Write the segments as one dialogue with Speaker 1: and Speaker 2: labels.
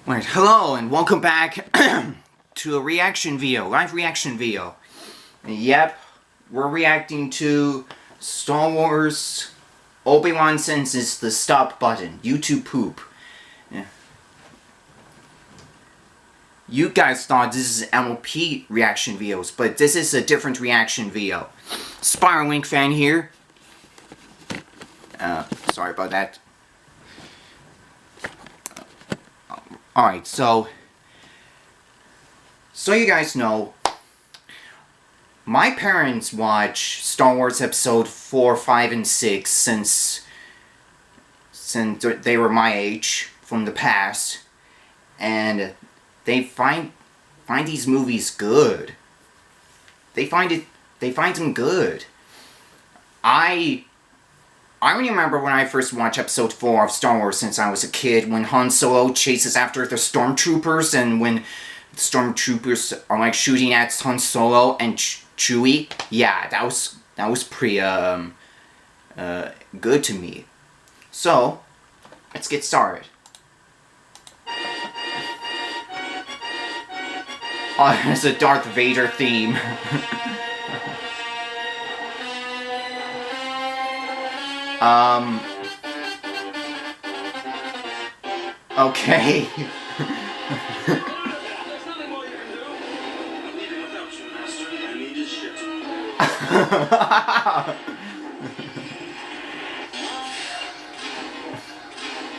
Speaker 1: Alright, hello and welcome back to a reaction video, live reaction video. Yep, we're reacting to Star Wars Obi-Wan senses the stop button, YouTube poop. Yeah. You guys thought this is MLP reaction videos, but this is a different reaction video. Spiralink fan here. Sorry about that. Alright, so you guys know, my parents watch Star Wars Episode 4, 5, and 6 since they were my age, from the past, and they find these movies good. They find them good. I remember when I first watched Episode 4 of Star Wars since I was a kid, when Han Solo chases after the Stormtroopers, and when the Stormtroopers are like shooting at Han Solo and Chewie. Yeah, that was pretty good to me. So, let's get started. Oh, there's a Darth Vader theme. Okay.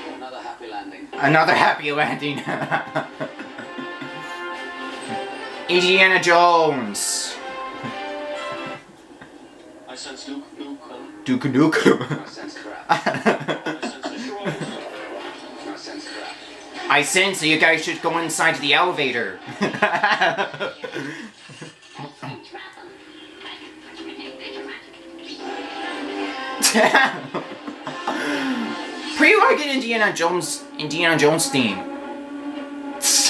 Speaker 2: Another happy landing.
Speaker 1: Another happy landing. Indiana Jones.
Speaker 2: I sense Duke
Speaker 1: Nukem.
Speaker 2: I sense crap. I sense crap.
Speaker 1: I sense that you guys should go inside the elevator. Pretty like an Indiana Jones theme.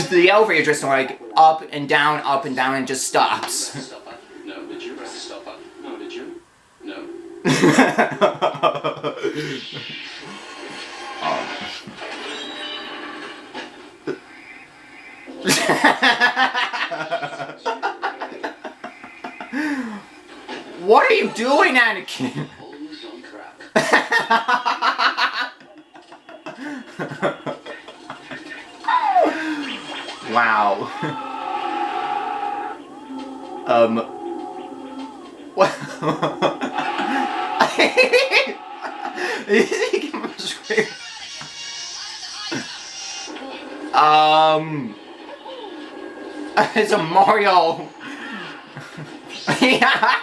Speaker 1: The elevator just like up and down, and just stops.
Speaker 2: No, did you press the stop button? No, did you? No.
Speaker 1: What are you doing, Anakin? Wow. What? It's a Mario. Yeah.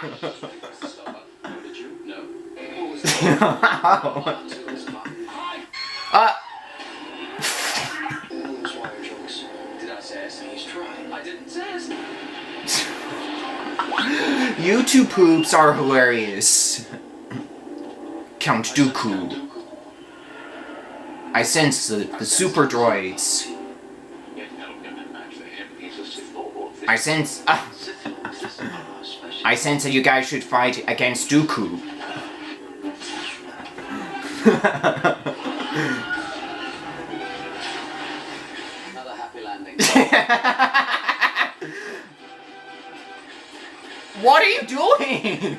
Speaker 1: You two poops are hilarious. Count Dooku. I sense the super droids. I sense that you guys should fight against Dooku.
Speaker 2: Another happy landing.
Speaker 1: What are you doing?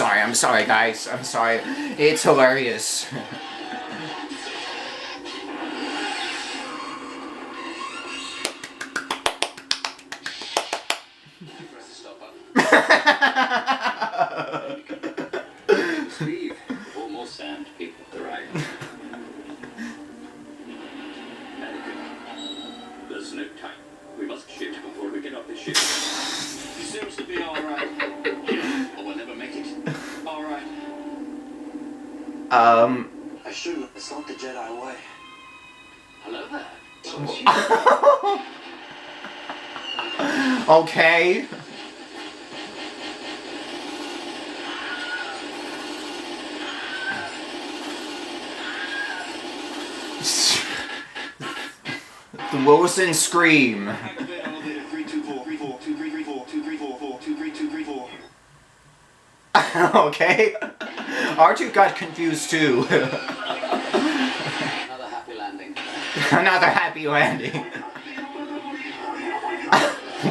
Speaker 1: I'm sorry guys, I'm sorry. It's hilarious.
Speaker 2: Steve, almost sand people, right? There's no time. We must shift before we get off the ship. He seems to be alright. Or we'll never make it. Alright.
Speaker 3: I shouldn't. It's not the Jedi way.
Speaker 2: Hello there.
Speaker 1: Okay. The Wilson scream.
Speaker 2: Activate elevator 324
Speaker 1: Okay. R2 got confused too.
Speaker 2: Another happy landing.
Speaker 1: Another happy landing.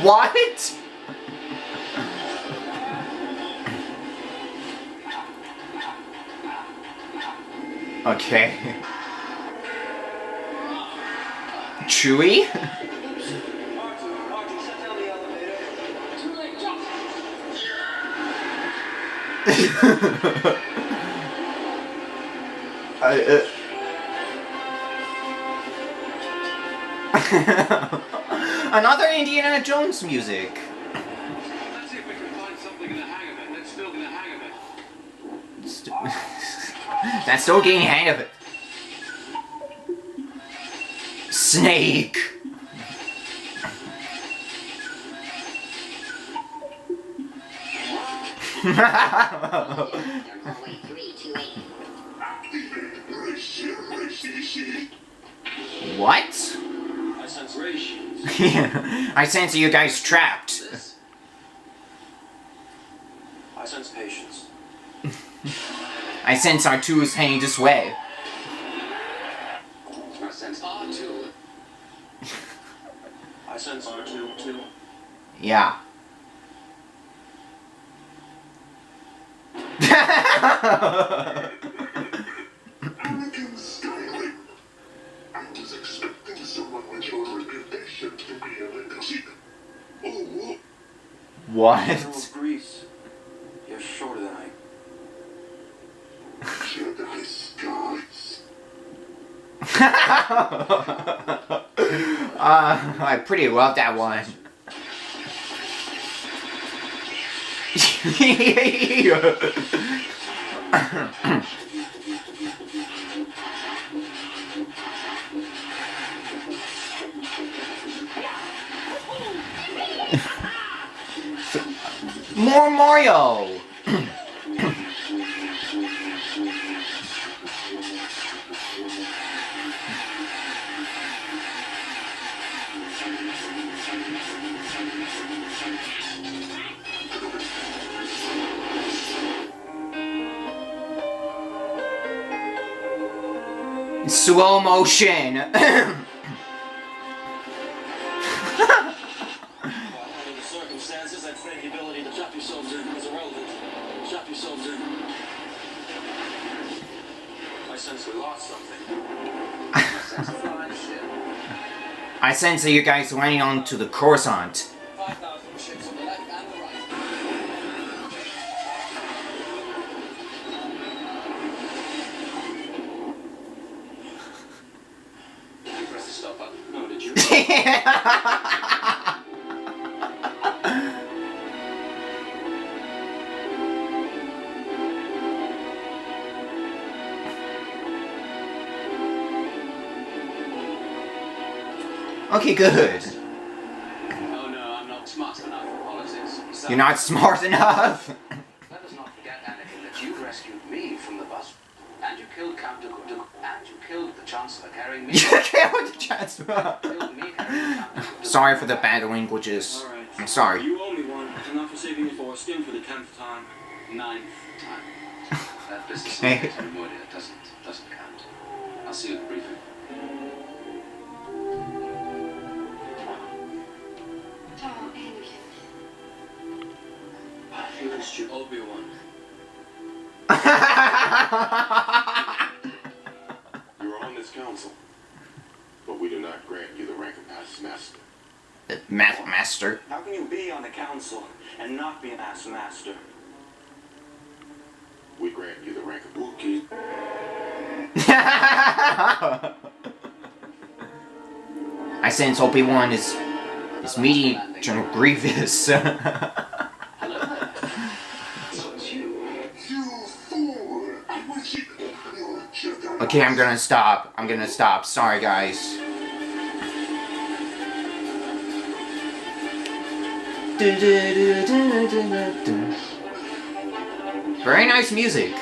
Speaker 1: What? Okay. Chewie?
Speaker 2: R2, shut down the elevator. Too late, jump!
Speaker 1: Another Indiana Jones music.
Speaker 2: Let's see if we can find something in the hang of it. That's still in the hang of it.
Speaker 1: That's still getting hang of it. Snake. What?
Speaker 2: I sense ratios.
Speaker 1: I sense you guys trapped.
Speaker 2: This? I sense patience.
Speaker 1: I sense R2 is heading this way.
Speaker 2: I sense R2. I sense R2 too.
Speaker 1: Yeah.
Speaker 3: Anakin Skywalker. I was expecting someone with your reputation to be a little sick. Oh,
Speaker 1: What?
Speaker 2: General Grease. You're shorter than
Speaker 3: Jedi skies.
Speaker 1: I pretty love that one. More Mario! Slow motion!
Speaker 2: Under the circumstances, I'd say the ability to drop yourselves in is irrelevant. Drop yourselves in. I sense we lost something. I sense a flying ship.
Speaker 1: I sense that you guys are landing onto the Coruscant.
Speaker 2: 5,000 ships on the left and the right. Did you press the stop button? No, did you?
Speaker 1: Okay, good.
Speaker 2: Oh no, I'm not smart enough for politics. So,
Speaker 1: You're not smart enough.
Speaker 2: let us not forget, Anakin, that you rescued me from the bus. And you killed Count Dooku. And you killed the Chancellor carrying me.
Speaker 1: You killed the chance.
Speaker 2: Killed me carrying Count Dooku.
Speaker 1: Sorry for the bad languages.
Speaker 4: Alright.
Speaker 1: I'm sorry.
Speaker 4: You owe me one, and not for saving me for a skin for the 10th time.
Speaker 2: 9th time. That business
Speaker 1: Okay.
Speaker 2: is avoided. It doesn't count. I'll see you at the briefing.
Speaker 5: Oh, Anakin.
Speaker 2: I feel this you Obi-Wan.
Speaker 3: You are on this council, but we do not grant you the rank of past master.
Speaker 1: Math master.
Speaker 2: How can you be on the council and not be an ass master?
Speaker 3: We grant you the rank of Wookiee.
Speaker 1: I sense Obi-Wan is meeting General Grievous.
Speaker 2: Hello there. So it's you.
Speaker 3: You fool! I was your Jedi.
Speaker 1: Okay, I'm gonna stop. Sorry, guys. Very nice music.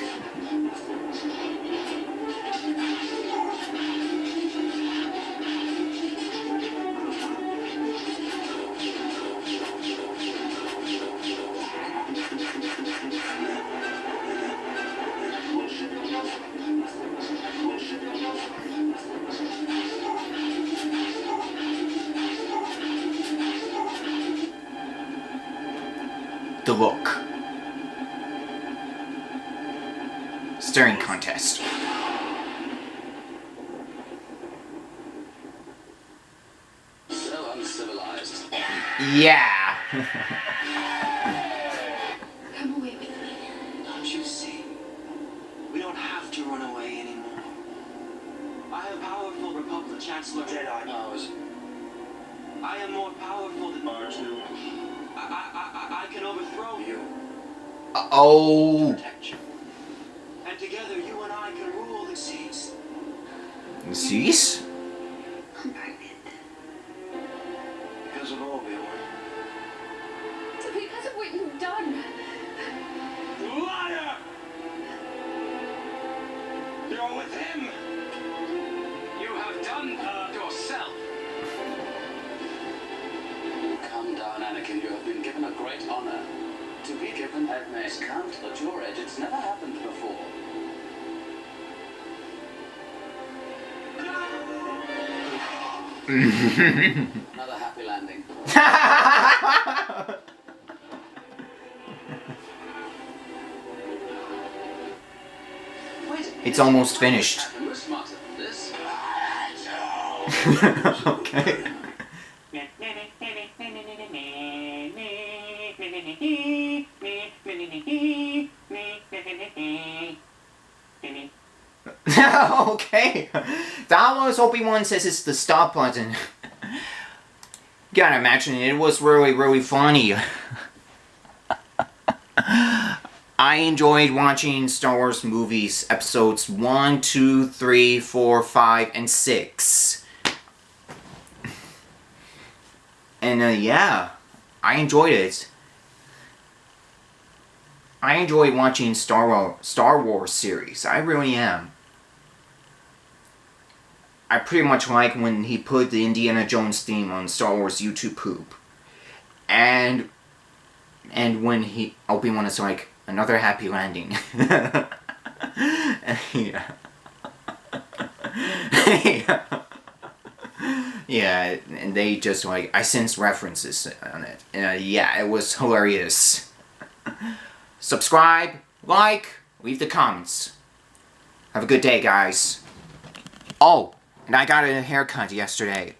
Speaker 1: The look. Staring contest.
Speaker 2: So uncivilized.
Speaker 1: Yeah.
Speaker 5: Come away with me.
Speaker 4: Don't you see? We don't have to run away anymore. I am powerful Republic Chancellor Jedi powers. I am more powerful than
Speaker 2: R2.
Speaker 4: I can overthrow you.
Speaker 1: Oh.
Speaker 4: Protect you. And together you and I can rule the seas.
Speaker 1: Sees?
Speaker 5: I'm pregnant.
Speaker 4: Because of Obi-Wan.
Speaker 5: It's because of what you've done.
Speaker 4: Liar! You're with him!
Speaker 2: You have done yourself. Calm down, Anakin. You have been given a great honor. To be given Padme's count at your age, it's never happened before. Another happy landing.
Speaker 1: It's almost finished.
Speaker 2: We're smarter than this.
Speaker 1: Okay. Okay. That was Obi-Wan says it's the stop button. Gotta imagine it was really, really funny. I enjoyed watching Star Wars movies, episodes 1, 2, 3, 4, 5, and 6. And yeah, I enjoyed it. I enjoy watching Star Wars series. I really am. I pretty much like when he put the Indiana Jones theme on Star Wars YouTube poop. And when Obi-Wan is like, another happy landing. Yeah. Yeah, and they just like, I sense references on it. Yeah, it was hilarious. Subscribe, like, leave the comments. Have a good day, guys. Oh, and I got a haircut yesterday.